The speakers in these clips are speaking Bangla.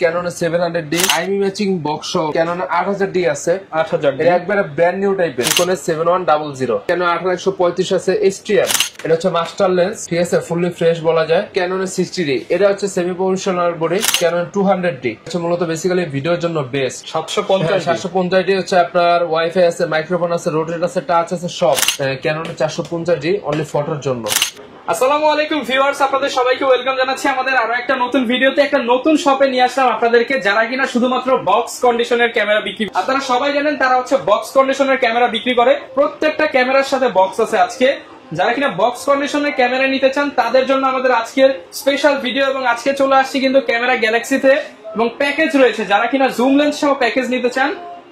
Canon 700D IMEI matching box সহ Canon 8000D আছে 8000D এটা একবারে ব্র্যান্ড নিউ টাইপের Nikon 7100 Canon 8135 আছে HDR এটা হচ্ছে মাস্টার লেন্স ঠিক আছে ফুললি ফ্রেশ বলা যায় Canon 60D এটা হচ্ছে semi professional body Canon 200D হচ্ছে মূলত বেসিক্যালি ভিডিওর জন্য বেস্ট 750D হচ্ছে আপনার ওয়াইফাই আছে মাইক্রোফোন আছে রোটেট আছে টাচ আছে সব Canon 450D অনলি ফটোর জন্য। আসসালামু আলাইকুম ভিউয়ার্স, আপনাদের সবাইকে ওয়েলকাম জানাচ্ছি আমাদের আরো একটা নতুন ভিডিওতে। একটা নতুন শপে নিয়ে আসলাম আপনাদেরকে, যারা কিনা শুধুমাত্র বক্স কন্ডিশনের ক্যামেরা বিক্রি। আপনারা সবাই জানেন তারা হচ্ছে বক্স কন্ডিশনের ক্যামেরা বিক্রি করে, প্রত্যেকটা ক্যামেরার সাথে বক্স আছে। আজকে যারা কিনা বক্স কন্ডিশনের ক্যামেরা নিতে চান তাদের জন্য আমাদের আজকের স্পেশাল ভিডিও। এবং আজকে চলে আসছি কিন্তু ক্যামেরা গ্যালাক্সিতে, এবং প্যাকেজ রয়েছে। যারা কিনা জুম লেন্স সহ প্যাকেজ নিতে চান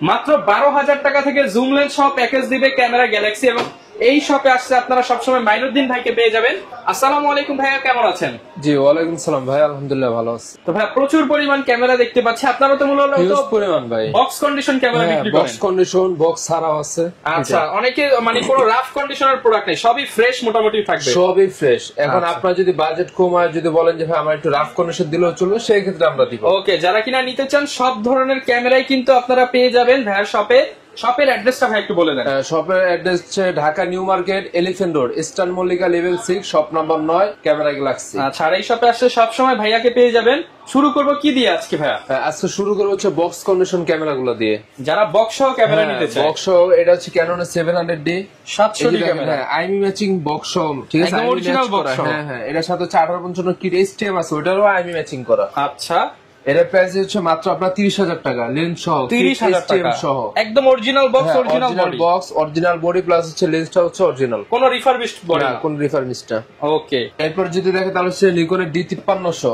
মাত্র 12,000 টাকা থেকে জুম লেন্স সহ প্যাকেজ দিবে ক্যামেরা গ্যালাক্সি। এবং এই শপে আসছে আপনারা সবসময় মাইনুদ্দিন ভাইকে পেয়ে যাবেন। আসসালামু আলাইকুম ভাইয়া, কেমন আছেন? জি ওয়ালাইকুম সালাম ভাই, আলহামদুলিল্লাহ ভালো আছি। তো ভাই প্রচুর পরিমাণ ক্যামেরা দেখতে পাচ্ছি, আপনারা তো মূলত পরিমাণ ভাই বক্স কন্ডিশন ক্যামেরা বিক্রি করেন। বক্স কন্ডিশন বক্স ছাড়াও আছে। আচ্ছা, অনেকে মানে কোনো রাফ কন্ডিশনের প্রোডাক্ট নেই, সবই ফ্রেশ মোটামুটি থাকবে, সবই ফ্রেশ। এখন আপনারা যদি বাজেট কম হয়, যদি বলেন যে ভাই আমার একটু রাফ কন্ডিশন দিলেও চলবে, সেই ক্ষেত্রে আমরা দিব। ওকে, যারা কিনা নিতে চান সব ধরনের ক্যামেরাই কিন্তু আপনারা পেয়ে যাবেন ভাইয়ার শপে। শপের অ্যাড্রেসটা ভাই একটু বলে দেন। শপের অ্যাড্রেস হচ্ছে Dhaka new market elephant road eastern Mallika level 6 shop number 9 camera Galaxy. আচ্ছা, আর এই শপে আসলে সবসময় ভাইয়াকে পেয়ে যাবেন। শুরু করব কি দিয়ে আজকে ভাইয়া? আজকে শুরু করব হচ্ছে বক্স কন্ডিশন ক্যামেরাগুলো দিয়ে। যারা বক্স সহ ক্যামেরা নিতে চায়, বক্স সহ এটা হচ্ছে Canon 700D 700D camera, IMEI matching box সহ, ঠিক আছে, একদম অরিজিনাল বক্স সহ। হ্যাঁ এটার সাথে হচ্ছে 1855 কিট STM আছে, ওটারও IMEI ম্যাচিং করা। আচ্ছা, এটার প্রাইস হচ্ছে মাত্র আপনার 30,000 টাকা লেন্স সহ, 30,000 টাকা সহ, একদম original box, original box original body plus হচ্ছে লেন্সটা হচ্ছে অরিজিনাল, কোনো রিফারবিশড বডি না, কোন রিফারবিশড না। ওকে, এরপর যদি দেখে তাহলে হচ্ছে Nikon D5300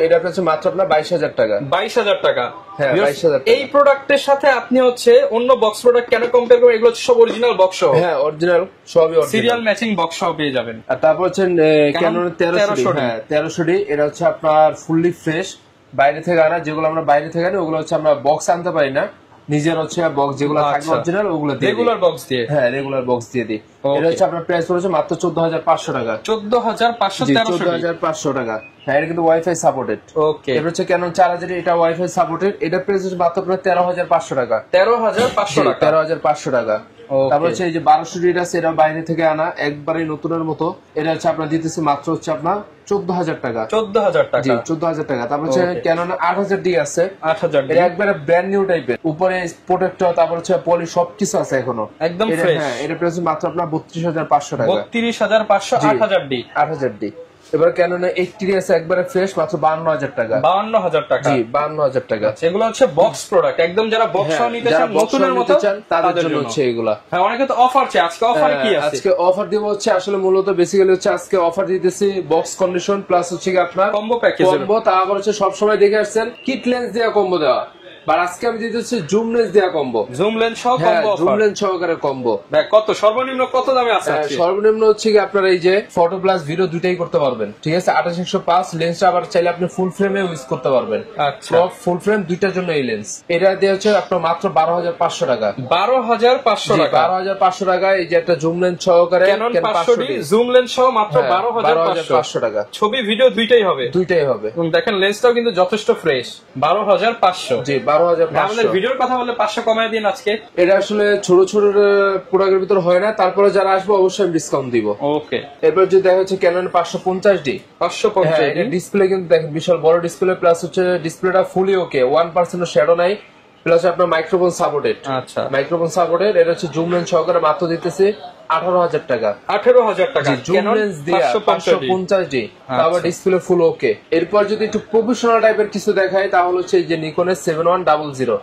এটা হচ্ছে মাত্র আপনার 22,000 টাকা। 22,000 টাকা। হ্যাঁ 22,000 টাকা। এই প্রোডাক্টের সাথে আপনি হচ্ছে অন্য বক্স প্রোডাক্ট কেন কম্পেয়ার করবেন? এগুলো হচ্ছে সব অরিজিনাল বক্স সহ। হ্যাঁ অরিজিনাল, সবই অরিজিনাল, সিরিয়াল ম্যাচিং বক্স সহ পেয়ে যাবেন। আর তারপর হচ্ছে Canon 1300D, হ্যাঁ 1300D এটা হচ্ছে আপনার ফুললি ফ্রেশ, বাইরে থেকে আনা। যেগুলো আমরা বাইরে থেকে আনি ওগুলো হচ্ছে আমরা বক্স আনতে পারি না, নিজের হচ্ছে বক্স যেগুলো থাকবে অরিজিনাল ওগুলো দিয়ে, রেগুলার বক্স দিয়ে, হ্যাঁ রেগুলার বক্স দিয়ে দিই। এটা হচ্ছে আপনার প্রাইস পড়েছে মাত্র 14,500 টাকা। 14,500 টাকা। হ্যাঁ এটা কিন্তু ওয়াইফাই সাপোর্টেড। ওকে, এটা হচ্ছে Canon 4000, এটা ওয়াইফাই সাপোর্টেড। এটা প্রাইস হচ্ছে মাত্র আপনার 13,500 টাকা। 13,500 টাকা, 13,500 টাকা। তারপর হচ্ছে এই যে 1200D আছে, এটা বাইরে থেকে আনা একবারে নতুনের মতো। এটা হচ্ছে আপনার দিতেছি মাত্র হচ্ছে আপনার 14,000 টাকা। 14,000 টাকা, জি 14,000 টাকা। তারপর হচ্ছে Canon 8000D আছে, 8000D এটা একবারে ব্র্যান্ড নিউ টাইপের, উপরে প্রোটেক্টর তারপর হচ্ছে পলি সবকিছু আছে এখনো একদম ফ্রেশ। হ্যাঁ এটা প্রাইস মাত্র আপনার 32,500 টাকা। 32,500 8000D। 8000D। এবার Canon 80D আছে একবারে ফ্রেশ, মাত্র 52,000 টাকা। 52,000 টাকা, জি 52,000 টাকা। এগুলো হচ্ছে বক্স প্রোডাক্ট, একদম যারা বক্স সহ নিতে চান নতুনের মতো তাদের জন্য হচ্ছে এগুলা। হ্যাঁ অনেকে তো অফার চায়, আজকে অফারে কি আছে? আজকে অফার দিব হচ্ছে আসলে মূলত বেসিক্যালি হচ্ছে আজকে অফার দিতেছি বক্স কন্ডিশন প্লাস হচ্ছে কি আপনার কম্বো প্যাকেজ। কম্বো তারপর হচ্ছে সবসময় দেখে আসছেন কিট লেন্স দেওয়া কম্বো দেওয়া, আর আজকে আমি দিতে হচ্ছে জুম লেন্স দেওয়া কম্বো, জুম লেন্স সহ কম্বো অফার। জুম লেন্স সহকারে কম্বো। ভাই কত সর্বনিম্ন কত দামে আছে? সর্বনিম্ন হচ্ছে কি আপনার এই যে ফটো প্লাস ভিডিও দুইটাই করতে পারবেন, ঠিক আছে। 28-105 লেন্সটা আবার চাইলে আপনি ফুল ফ্রেমে ইউজ করতে পারবেন। আচ্ছা, ফুল ফ্রেম দুইটার জন্য এই লেন্স। এটা দিয়ে হচ্ছে আপনার মাত্র 12,500 টাকা। 12,500 টাকা, 12,500 টাকা। এই যে একটা জুম লেন্স সহকারে Canon 500D জুম লেন্স সহ মাত্র 12,500 টাকা। ছবি ভিডিও দুইটাই হবে, দুইটাই হবে। এবং দেখেন লেন্সটাও কিন্তু যথেষ্ট ফ্রেশ। 12,500। জি 12,500। আমাদের ভিডিওর কথা বলে 500 কমায় দিন আজকে। এটা আসলে ছোট ছোট প্রোডাক্টের ভিতর হয় না, তারপরে যারা আসবে অবশ্যই আমি ডিসকাউন্ট দিব। ওকে, এরপর যদি দেখা হচ্ছে Canon 550D। 550D ডিসপ্লে কিন্তু দেখেন বিশাল বড় ডিসপ্লে, প্লাস হচ্ছে ডিসপ্লেটা ফুলি ওকে, 1% শ্যাডো নাই, প্লাস আপনার মাইক্রোফোন সাপোর্টেড। আচ্ছা, মাইক্রোফোন সাপোর্টেড। এটা হচ্ছে জুম লেন্স সহকারে মাত্র দিতেছি 18,000 টাকা। 18,000 টাকা জুম লেন্স দিয়ে 550D, তারপর ডিসপ্লে ফুল ওকে। এরপর যদি একটু প্রফেশনাল টাইপের কিছু দেখায় তাহলে হচ্ছে এই যে Nikon 7100।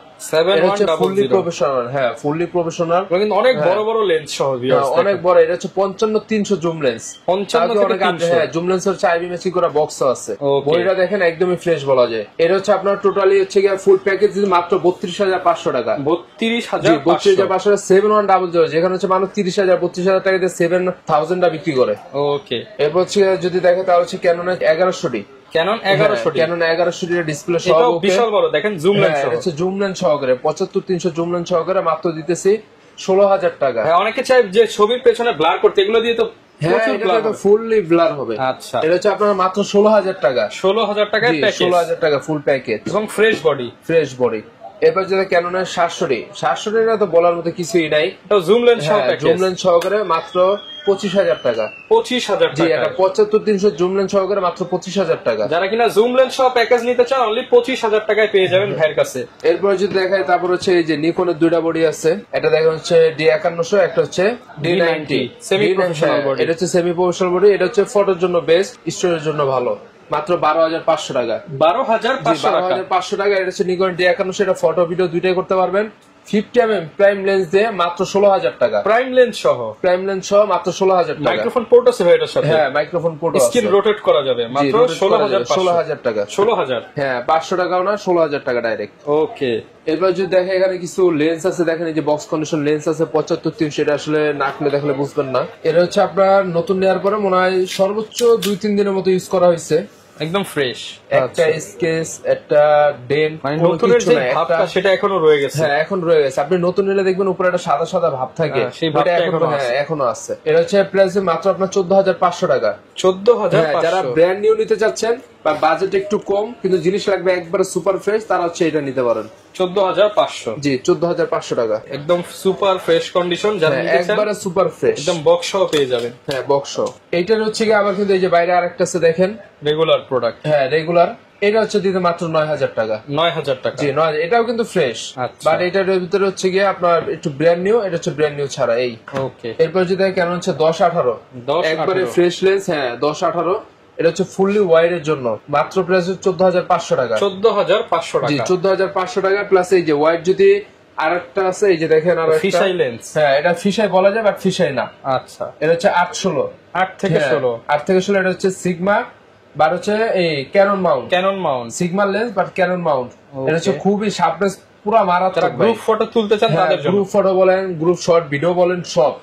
ফুললি প্রফেশনাল, হ্যাঁ ফুললি প্রফেশনাল, কিন্তু অনেক বড় বড় লেন্স সহ, অনেক বড়। এটা হচ্ছে 55-300 জুম লেন্স। 55-300, হ্যাঁ জুম লেন্স হচ্ছে IMEI ম্যাচিং করা বক্সও আছে। বডিটা দেখেন একদমই ফ্রেশ বলা যায়। এটা হচ্ছে আপনার টোটালি হচ্ছে ফুল প্যাকেজ মাত্র 32,500 টাকা। 32,500 7100, যেখানে হচ্ছে মানুষ 30,000 32,000 টাকা দিয়ে 7,000 বিক্রি করে। ওকে, এরপর হচ্ছে যদি দেখে তাহলে হচ্ছে Canon 1100D। Canon 1100D display সহ বিশাল বড়, দেখেন জুম লেন্স হচ্ছে জুম লেন্স সহকারে 75-300 জুম লেন্স সহকারে মাত্র দিতেছি 16,000 টাকা। অনেকে চাই যে ছবির পেছনে ব্লার করতে, এগুলো দিয়ে তো হ্যাঁ, এটা তো ফুললি ব্লার হবে। আচ্ছা, এটা হচ্ছে আপনার মাত্র 16,000 টাকা। 16,000 টাকায় প্যাকেজ, 16,000 টাকা ফুল প্যাকেজ এবং ফ্রেশ বডি। Fresh body. এরপর যেটা ক্যাননের 700 তো বলার মতো কিছুই নাই। তো জুম লেন্স সহ প্যাকেজ, জুম লেন্স সহকারে মাত্র 25,000 টাকা। 25,000 জি, টাকা। এটা 75-300 জুম লেন্স সহকারে মাত্র 25,000 টাকা। যারা কিনা জুম লেন্স সহ প্যাকেজ নিতে চান অনলি 25,000 টাকায় পেয়ে যাবেন ভাইয়ের কাছে। এরপর যদি দেখায়, তারপর হচ্ছে এই যে নিকনের দুইটা বডি আছে। এটা দেখেন হচ্ছে D5100, একটা হচ্ছে D90 সেমি প্রফেশনাল বডি। এটা হচ্ছে সেমি প্রফেশনাল বডি। এটা হচ্ছে ফটোর জন্য বেস্ট, স্টোরের জন্য ভালো। মাত্র 12,500 টাকা। 12,500 টাকা। এটা হচ্ছে নিকন D5100, এটা ফটো ভিডিও দুইটাই করতে পারবেন। 50mm প্রাইম লেন্স দিয়ে মাত্র 16,000 টাকা। প্রাইম লেন্স সহ মাত্র 16,000 টাকা। মাইক্রোফোন পোর্ট আছে ভাই এটার সাথে। হ্যাঁ, মাইক্রোফোন পোর্ট আছে। স্ক্রিন রোটেট করা যাবে। মাত্র 16,000 টাকা। 16,000। হ্যাঁ, 500 টাকাও না, 16,000 টাকা ডাইরেক্ট। ওকে। এরপর যদি দেখে এখানে কিছু লেন্স আছে, দেখেন এই যে বক্স কন্ডিশন লেন্স আছে 75-300। এটা আসলে না খুলে দেখলে বুঝবেন না। এটা হচ্ছে আপনার নতুন নেওয়ার পরে মনে হয় সর্বোচ্চ 2-3 দিনের মতো ইউজ করা হয়েছে। একদম ফ্রেশ। একটা স্কেচ, একটা ডেন্ট, মানে নতুনের যে ভাবটা সেটা এখনো রয়ে গেছে। হ্যাঁ, এখন রয়ে গেছে। আপনি নতুন নিলে দেখবেন উপরে একটা সাদা সাদা ভাব থাকে, সেই ভাবটা এখনো আছে। এটা হচ্ছে প্রাইস মাত্র আপনার 14,500 টাকা। 14,500। যারা ব্র্যান্ড নিউ নিতে চাচ্ছেন বা বাজেট একটু কম কিন্তু জিনিস লাগবে একবারে সুপার ফ্রেশ, তারা হচ্ছে এটা নিতে পারেন। 14,500। জি, 14,500 টাকা। একদম সুপার ফ্রেশ কন্ডিশন, যারা নিতে চান একবারে সুপার ফ্রেশ, একদম বক্স সহ পেয়ে যাবেন। হ্যাঁ, বক্স। এইটার হচ্ছে কি আবার কিন্তু এই যে বাইরে আরেকটা আছে দেখেন, রেগুলার প্রোডাক্ট। হ্যাঁ, রেগুলার। এটা হচ্ছে দিতে মাত্র 9,000 টাকা। 9,000 টাকা। জি, 9,000। এটাও কিন্তু ফ্রেশ, বাট এটার ভিতরে হচ্ছে গিয়ে আপনার একটু ব্র্যান্ড নিউ। এটা হচ্ছে ব্র্যান্ড নিউ ছাড়া এই। ওকে। এরপর যদি কেন হচ্ছে 10-18 একবারে ফ্রেশ লেন্স। হ্যাঁ, 10-18। এটা হচ্ছে ফুললি ওয়াইড এর জন্য মাত্র প্রাইস 14,500 টাকা। 14,500 টাকা। জি, 14,500 টাকা প্লাস এই যে ওয়াইড যদি আরেকটা আছে, এই যে দেখেন আর ফিশাই লেন্স। হ্যাঁ, এটা ফিশাই বলা যায় বাট ফিশাই না। আচ্ছা, এটা হচ্ছে 8-16। 8 থেকে 16। 8 থেকে 16। এটা হচ্ছে সিগমা, বার হচ্ছে এই Canon mount. Sigma lens but Canon mount. এটা হচ্ছে খুবই শার্পনেস পুরো মারাত্মক। গ্রুপ ফটো তুলতে চান তাদের জন্য, গ্রুপ ফটো বলেন, গ্রুপ শট ভিডিও বলেন, সব।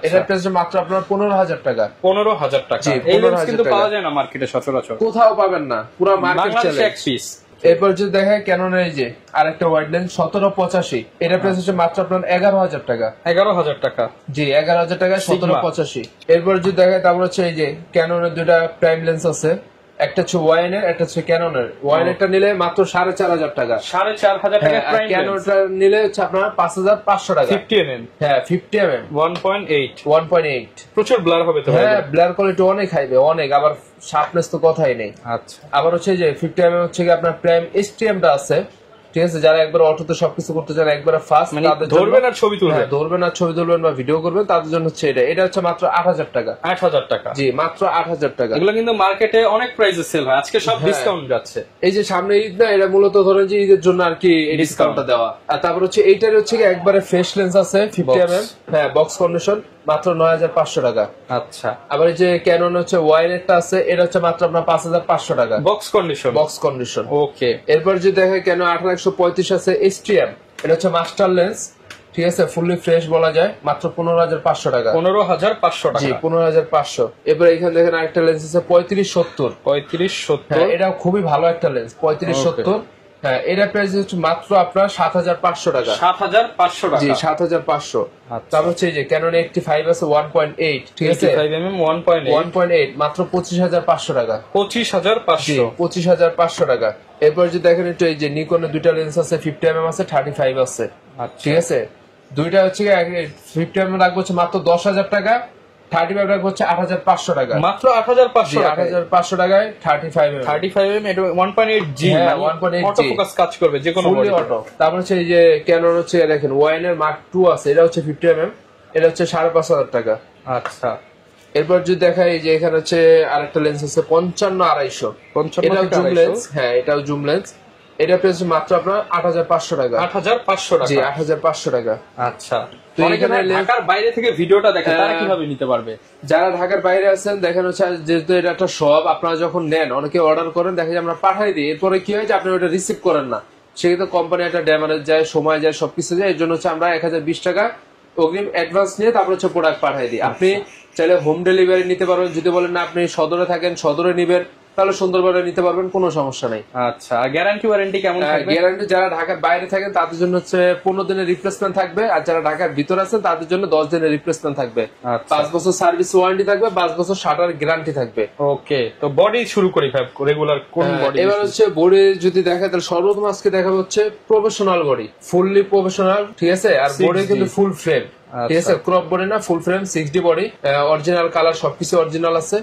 এটার প্রাইস মাত্র আপনার 15,000 টাকা। 15,000 টাকা। এই লেন্স কিন্তু পাওয়া যায় না মার্কেটে সচরাচর, কোথাও পাবেন না, পুরো মার্কেট চ্যালেঞ্জ এক পিস। এরপর যদি দেখেন ক্যাননের এই যে আরেকটা ওয়াইড লেন্স 1785, এটা প্রাইস হচ্ছে মাত্র আপনার 11,000 টাকা। 11,000 টাকা। জি, 11,000 টাকা 1785। এরপর যদি দেখেন তারপর হচ্ছে এই যে ক্যাননের দুইটা প্রাইম লেন্স আছে, একটা হচ্ছে ওয়াইনের, একটা হচ্ছে ক্যাননের। ওয়াইনেরটা নিলে মাত্র 4,500 টাকা। 4,500 টাকা। ক্যাননটা নিলে হচ্ছে আপনার 5,500 টাকা। 50mm। হ্যাঁ, 50mm 1.8। প্রচুর ব্লার হবে তো? হ্যাঁ, ব্লার কোয়ালিটি অনেক হাইবে, অনেক। আবার শার্পনেস তো কথাই নেই। আচ্ছা, আবার হচ্ছে যে 50mm হচ্ছে কি আপনার প্রাইম STM-টা আছে, ঠিক আছে। যারা একবার অটোতে সবকিছু করতে চান, একবারে ফাস্ট, তাদের ধরবেন আর ছবি তুলবেন, ধরবেন আর ছবি তুলবেন বা ভিডিও করবেন, তাদের জন্য হচ্ছে এটা। এটা হচ্ছে মাত্র 8,000 টাকা। 8,000 টাকা। জি, মাত্র 8,000 টাকা। এগুলো কিন্তু মার্কেটে অনেক প্রাইসে সেল হয়, আজকে সব ডিসকাউন্ট যাচ্ছে। এই যে সামনে ঈদ না, এটা মূলত ধরেন যে ঈদের জন্য আর কি এই ডিসকাউন্টটা দেওয়া। আর তারপর হচ্ছে এইটার হচ্ছে কি একবারে ফ্রেশ লেন্স আছে 50mm, হ্যাঁ, বক্স কন্ডিশন, মাত্র 9,500 টাকা। আচ্ছা, আবার এই যে ক্যানন হচ্ছে ওয়াইনেরটা আছে, এটা হচ্ছে মাত্র আপনার 5,500 টাকা। Box condition. ওকে। এরপর যদি দেখে কেন 1835 আছে STM, এটা হচ্ছে মাস্টার লেন্স, ঠিক আছে, ফুললি ফ্রেশ বলা যায়, মাত্র 15,500 টাকা। 15,500 টাকা। জি, 15,500। এরপর এখানে দেখেন আরেকটা লেন্স আছে 3570। 3570, এটাও খুবই ভালো একটা লেন্স, 3570। হ্যাঁ, এটা প্রাইস হচ্ছে মাত্র আপনার 7,500 টাকা। 7,500 টাকা। জি, 7,500। তারপর হচ্ছে এই যে ক্যানন 85 আছে 1.8, ঠিক আছে, 85mm 1.8, মাত্র 25,500 টাকা। 25,500। 25,500 টাকা। এরপর যদি দেখেন একটু এই যে নিকনের দুইটা লেন্স আছে, 50mm আছে, 35 আছে, ঠিক আছে। দুইটা হচ্ছে 50mm রাখবো হচ্ছে মাত্র 10,000 টাকা, 35 রাখবো হচ্ছে 8,500 টাকা। মাত্র 8,500 টাকা। 8,500 টাকায় 35mm। এটা 1.8G, 1.8G অটো ফোকাস কাজ করবে যে কোনো ফুললি অটো। তারপর হচ্ছে এই যে ক্যানন হচ্ছে দেখেন ওয়াইনের মার্ক 2 আছে, এটা হচ্ছে 50mm, এটা হচ্ছে 5,500 টাকা। আচ্ছা, এরপর যদি দেখাই যে এখানে হচ্ছে আরেকটা লেন্স আছে 55-250, এটাও জুম লেন্স। হ্যাঁ, এটাও জুম লেন্স। এটা প্রাইস মাত্র আপনার 8,500 টাকা। 8,500 টাকা। জি, 8,500 টাকা। আচ্ছা, তো এখানে ঢাকার বাইরে থেকে ভিডিওটা দেখে তারা কিভাবে নিতে পারবে? যারা ঢাকার বাইরে আছেন, দেখেন হচ্ছে যেহেতু এটা একটা শপ, আপনারা যখন নেন অনেকে অর্ডার করেন, দেখে যে আমরা পাঠাই দিই, এরপরে কি হয় যে আপনি ওটা রিসিভ করেন না, সেক্ষেত্রে কোম্পানি একটা ড্যামেজ যায়, সময় যায়, সবকিছু যায়। এর জন্য হচ্ছে আমরা 1,020 টাকা অগ্রিম অ্যাডভান্স নিয়ে তারপর হচ্ছে প্রোডাক্ট পাঠাই দিই। আপনি চাইলে হোম ডেলিভারি নিতে পারবেন, যদি বলেন না আপনি সদরে থাকেন, সদরে নিবেন, তাহলে সুন্দরবনে নিতে পারবেন, কোনো সমস্যা নাই। আচ্ছা, আর গ্যারান্টি ওয়ারেন্টি কেমন থাকবে? গ্যারান্টি যারা ঢাকার বাইরে থাকেন তাদের জন্য হচ্ছে 15 দিনের রিপ্লেসমেন্ট থাকবে, আর যারা ঢাকার ভিতরে আছেন তাদের জন্য 10 দিনের রিপ্লেসমেন্ট থাকবে। 5 বছর সার্ভিস ওয়ারেন্টি থাকবে, 5 বছর শাটার গ্যারান্টি থাকবে। ওকে, তো বডি শুরু করি ভাই, রেগুলার কোন বডি? এবার হচ্ছে বডি যদি দেখা তাহলে সর্বপ্রথম আজকে দেখাবো হচ্ছে প্রফেশনাল বডি, ফুললি প্রফেশনাল, ঠিক আছে। আর বডি কিন্তু ফুল ফ্রেম, ঠিক আছে, ক্রপ বডি না, ফুল frame 6D body, original colour সবকিছু অরিজিনাল আছে।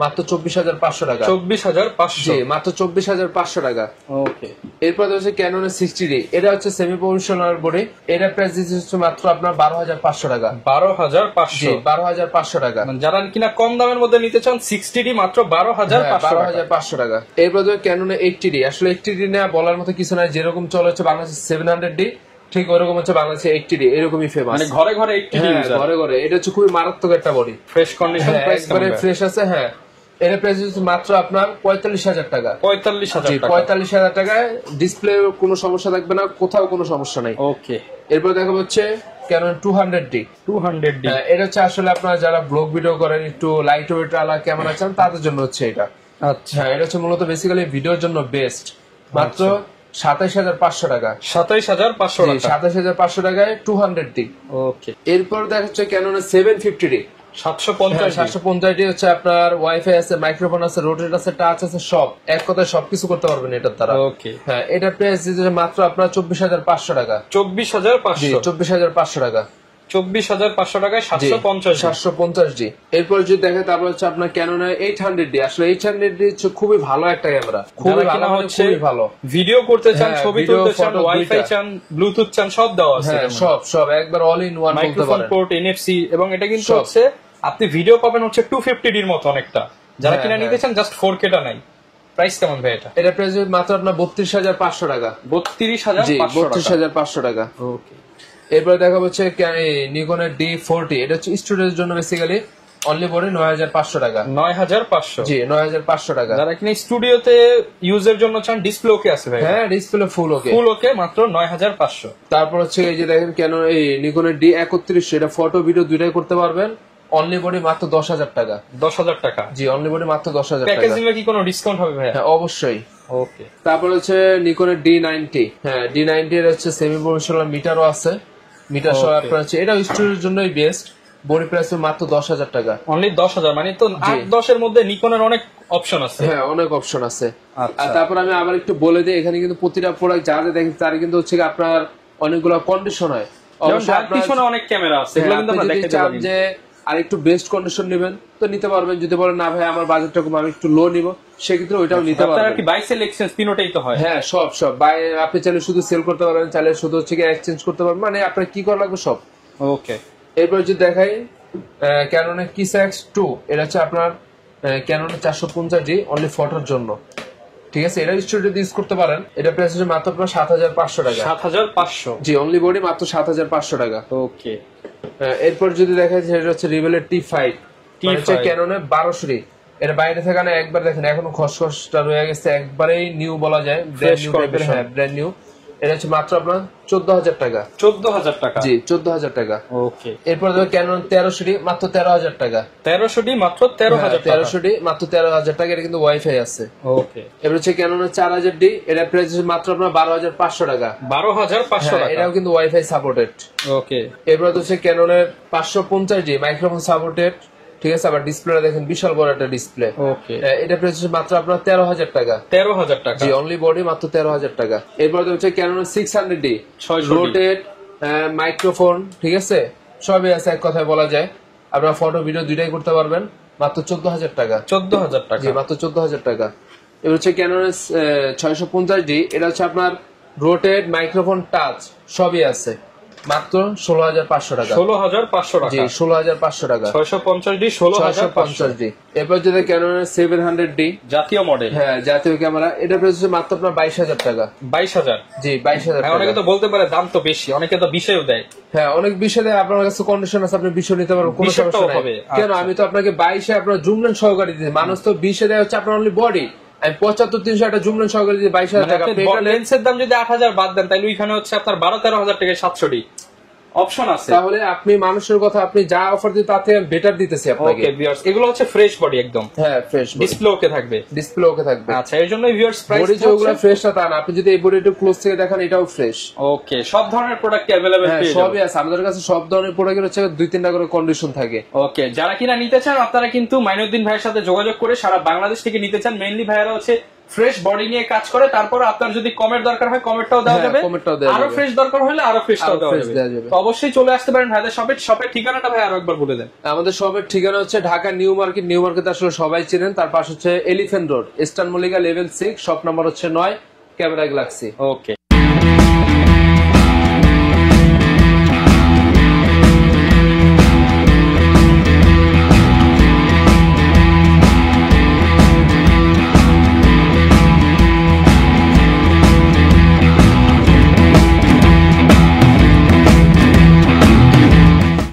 মাত্র 24,500 টাকা। 24,500? জি, মাত্র 24,500 টাকা। ওকে। এরপর হচ্ছে ক্যাননের 60D, এটা হচ্ছে সেমি প্রফেশনাল বডি, এটা প্রাইস হচ্ছে মাত্র আপনার 12,500 টাকা। 12,500? জি, 12,500 টাকা। যারা কিনা কম দামের মধ্যে নিতে চান 60D মাত্র 12,500 টাকা। এরপর ক্যাননের 80D, আসলে 80D না বলার মতো কিছু নাই, যেরকম চলে হচ্ছে বাংলাদেশ 700D, ঠিক ওরকম হচ্ছে বাংলাদেশে 80D, এরকমই ফেমাস, মানে ঘরে ঘরে 80D ইউজার। ঘরে ঘরে এটা হচ্ছে খুবই মারাত্মক একটা বডি, ফ্রেশ কন্ডিশন, প্রাইস একবারে ফ্রেশ আছে। হ্যাঁ, এর প্রাইস হচ্ছে মাত্র আপনার 45,000 টাকা। 45,000 টাকা? 45,000 টাকায় ডিসপ্লে কোনো সমস্যা থাকবে না, কোথাও কোনো সমস্যা নাই। ওকে। এরপর দেখা হচ্ছে ক্যানন 200D। 200D এটা হচ্ছে আসলে আপনারা যারা ব্লগ ভিডিও করেন, একটু লাইট ওয়েট আলা ক্যামেরা চান, তাদের জন্য হচ্ছে এটা। আচ্ছা, হ্যাঁ, এটা হচ্ছে মূলত বেসিক্যালি ভিডিওর জন্য বেস্ট। মাত্র 27,500 টাকা। 27,500 টাকা? 27,500 টাকায় 200D। ওকে। এরপর দেখা যাচ্ছে ক্যাননের 750D। 750D হচ্ছে আপনার ওয়াইফাই আছে, মাইক্রোফোন আছে, রোটেট আছে, টাচ আছে, সব এক কথায় সবকিছু করতে পারবেন এটার দ্বারা। ওকে। হ্যাঁ, এটার প্রাইস মাত্র আপনার 24,500 টাকা। 24,500? 24,500 টাকা। 24,500 টাকায় 750D। এরপর যদি দেখেন তারপর হচ্ছে আপনার ক্যাননের 800D। আসলে 800D হচ্ছে খুবই ভালো একটা ক্যামেরা, খুবই ভালো, খুবই ভালো। ভিডিও করতে চান, ছবি তুলতে চান, ওয়াইফাই চান, ব্লুটুথ চান, সব দেওয়া আছে। সব একবার অল ইন ওয়ান বলতে মাইক্রোফোন পোর্ট, এনএফসি, এবং এটা কিন্তু হচ্ছে আপনি ভিডিও পাবেন হচ্ছে 250D এর মতো অনেকটা। যারা কিনা নিতে চান জাস্ট 4K টা নাই। প্রাইস কেমন ভাই এটা? এটা প্রাইস মাত্র আপনার 32,500 টাকা। 32,500 টাকা। ওকে। এরপরে দেখা হচ্ছে নিকনের D40, এটা হচ্ছে স্টুডিওর জন্য বেসিক্যালি অনলি বডি 9,500 টাকা। 9,500? জি, 9,500 টাকা। যারা কিনা স্টুডিওতে ইউজের জন্য চান, ডিসপ্লে ওকে আছে ভাই? হ্যাঁ, ডিসপ্লে ফুল ওকে। ফুল ওকে, মাত্র 9,500। তারপর হচ্ছে এই যে দেখেন কেন এই নিকনের D31, এটা ফটো ভিডিও দুইটাই করতে পারবেন, অনলি বডি মাত্র 10,000 টাকা। 10,000 টাকা? জি, অনলি বডি মাত্র 10,000 টাকা। প্যাকেজিং এ কি কোনো ডিসকাউন্ট হবে ভাই? হ্যাঁ, অবশ্যই। ওকে। তারপর হচ্ছে নিকনের D90। হ্যাঁ, D90 এর হচ্ছে সেমি প্রফেশনাল মিটারও আছে, মিটার সহ আপনার হচ্ছে এটা স্টুডিওর জন্যই বেস্ট। বডি প্রাইস মাত্র 10,000 টাকা। অনলি 10,000? মানে তো 8-10 এর মধ্যে নিকনের অনেক অপশন আছে। হ্যাঁ, অনেক অপশন আছে। আর তারপর আমি আবার একটু বলে দিই, এখানে কিন্তু প্রতিটা প্রোডাক্ট যা যা দেখেন তার কিন্তু হচ্ছে আপনার অনেকগুলো কন্ডিশন হয়। অবশ্যই আপনার পিছনে অনেক ক্যামেরা আছে, এগুলো কিন্তু আমরা দেখাতে পারি। যে আর একটু বেস্ট কন্ডিশন নেবেন তো নিতে পারবেন। যদি বলেন না ভাই আমার বাজেটটা কম, আমি একটু লো নিব, সেক্ষেত্রে ওইটাও নিতে পারবেন। আপনারা কি বাই সেল এক্সচেঞ্জ তিনটাই তো হয়? হ্যাঁ, সব বাই, আপনি চাইলে শুধু সেল করতে পারবেন, চাইলে শুধু হচ্ছে এক্সচেঞ্জ করতে পারবেন, মানে আপনার কি করা লাগবে সব। ওকে। এরপর যদি দেখাই ক্যাননের কিসাক্স 2, এটা হচ্ছে আপনার ক্যাননের 450D, অনলি ফটোর জন্য, ঠিক আছে। এটা স্টুডিওতে ইউজ করতে পারেন। এটা প্রাইস হচ্ছে মাত্র আপনার 7,500 টাকা। 7,500? জি, অনলি বডি মাত্র 7,500 টাকা। ওকে। এরপর যদি দেখা যায় সেটা হচ্ছে রিভেলের T5, ক্যাননের 1200D। এটা বাইরে থেকে না একবার দেখেন এখনো খসখসটা রয়ে গেছে, একবারেই নিউ বলা যায়, ব্র্যান্ড নিউ টাইপের। হ্যাঁ, ব্র্যান্ড নিউ। এটা হচ্ছে মাত্র আপনার 14,000 টাকা। 14,000 টাকা? জি, 14,000 টাকা। ওকে। এরপর দেখো ক্যানন 1300D, মাত্র 13,000 টাকা। 1300D মাত্র 13,000 টাকা? 1300D মাত্র 13,000 টাকা। এটা কিন্তু ওয়াইফাই আছে। ওকে। এবার হচ্ছে ক্যাননের 4000D, এটা প্রাইস মাত্র আপনার 12,500 টাকা। 12,500 টাকা? এটাও কিন্তু ওয়াইফাই সাপোর্টেড। ওকে। এরপর হচ্ছে ক্যাননের 550D, মাইক্রোফোন সাপোর্টেড, ঠিক আছে। আবার ডিসপ্লেটা দেখেন বিশাল বড় একটা ডিসপ্লে। ওকে। এটা প্রাইস মাত্র আপনার 13,000 টাকা। 13,000 টাকা? জি, অনলি বডি মাত্র 13,000 টাকা। এরপর হচ্ছে ক্যানন 600D, রোটেট, মাইক্রোফোন, ঠিক আছে, সবই আছে এক কথায় বলা যায়। আপনারা ফটো ভিডিও দুইটাই করতে পারবেন, মাত্র 14,000 টাকা। 14,000 টাকা? জি, মাত্র 14,000 টাকা। এবার হচ্ছে ক্যানন 650D, এটা হচ্ছে আপনার রোটেট, মাইক্রোফোন, টাচ সবই আছে, মাত্র 16,500 টাকা। 16,500 টাকা? জি, 16,500 টাকা। 650D 16,500। এরপর যেটা ক্যাননের 700D, জাতীয় মডেল। হ্যাঁ, জাতীয় ক্যামেরা, এটা প্রাইস মাত্র আপনার 22,000 টাকা। 22,000? জি, 22,000 টাকা। অনেকে তো বলতে পারে দাম তো বেশি, অনেকে তো 20-এও দেয়। হ্যাঁ, অনেক বিষয়ে দেয়, আপনার কাছে কন্ডিশন আছে, আপনি 20 নিতে পারবেন, কোনো সমস্যা নাই। কেন, আমি তো আপনাকে 22-এ আপনার জুম লেন্স সহকারে দিচ্ছি। মানুষ তো 20-এ দেয় হচ্ছে আপনার অনলি বডি, আমি 75-300 একটা জুম লেন্স সহকারে দিচ্ছি 22,000 টাকা। লেন্সের দাম যদি 8,000 বাদ দেন, তাহলে ওইখানে হচ্ছে আপনার 12-13,000 টাকায় 700D। অপশন আছে। তাহলে আপনি মানুষের কথা আপনি যা অফার দিতে তার থেকে বেটার দিতেছি আপনাকে। ওকে ভিউয়ার্স, এগুলো হচ্ছে ফ্রেশ বডি একদম। হ্যাঁ ফ্রেশ ডিসপ্লে ওকে থাকবে। ডিসপ্লে ওকে থাকবে। আচ্ছা, এর জন্য ভিউয়ার্স প্রাইস বডি যেগুলো ফ্রেশ না তা না, আপনি যদি এই বডি একটু ক্লোজ থেকে দেখেন এটাও ফ্রেশ। ওকে, সব ধরনের প্রোডাক্ট अवेलेबल হ্যাঁ পেয়ে সবই আছে আমাদের কাছে, সব ধরনের প্রোডাক্টের হচ্ছে 2-3টা করে কন্ডিশন থাকে। ওকে, যারা কিনা নিতে চান আপনারা কিন্তু মাইনুদ্দিন ভাইয়ের সাথে যোগাযোগ করে সারা বাংলাদেশ থেকে নিতে চান। মেইনলি ভাইয়ারা হচ্ছে ফ্রেশ বডি নিয়ে কাজ করে। তারপর আপনার যদি কমের দরকার হয় কমেরটাও দেওয়া যাবে, আরো ফ্রেশ দরকার হলে আরো ফ্রেশটাও দেওয়া যাবে। তো অবশ্যই চলে আসতে পারেন ভাইদের শপে। শপের ঠিকানাটা ভাই আরো একবার বলে দেন। আমাদের শপের ঠিকানা হচ্ছে Dhaka new market. New market আসলে সবাই চেনেন, তার পাশে হচ্ছে elephant road, eastern Mallika level 6, shop number হচ্ছে 9, ক্যামেরা গ্যালাক্সি। ওকে।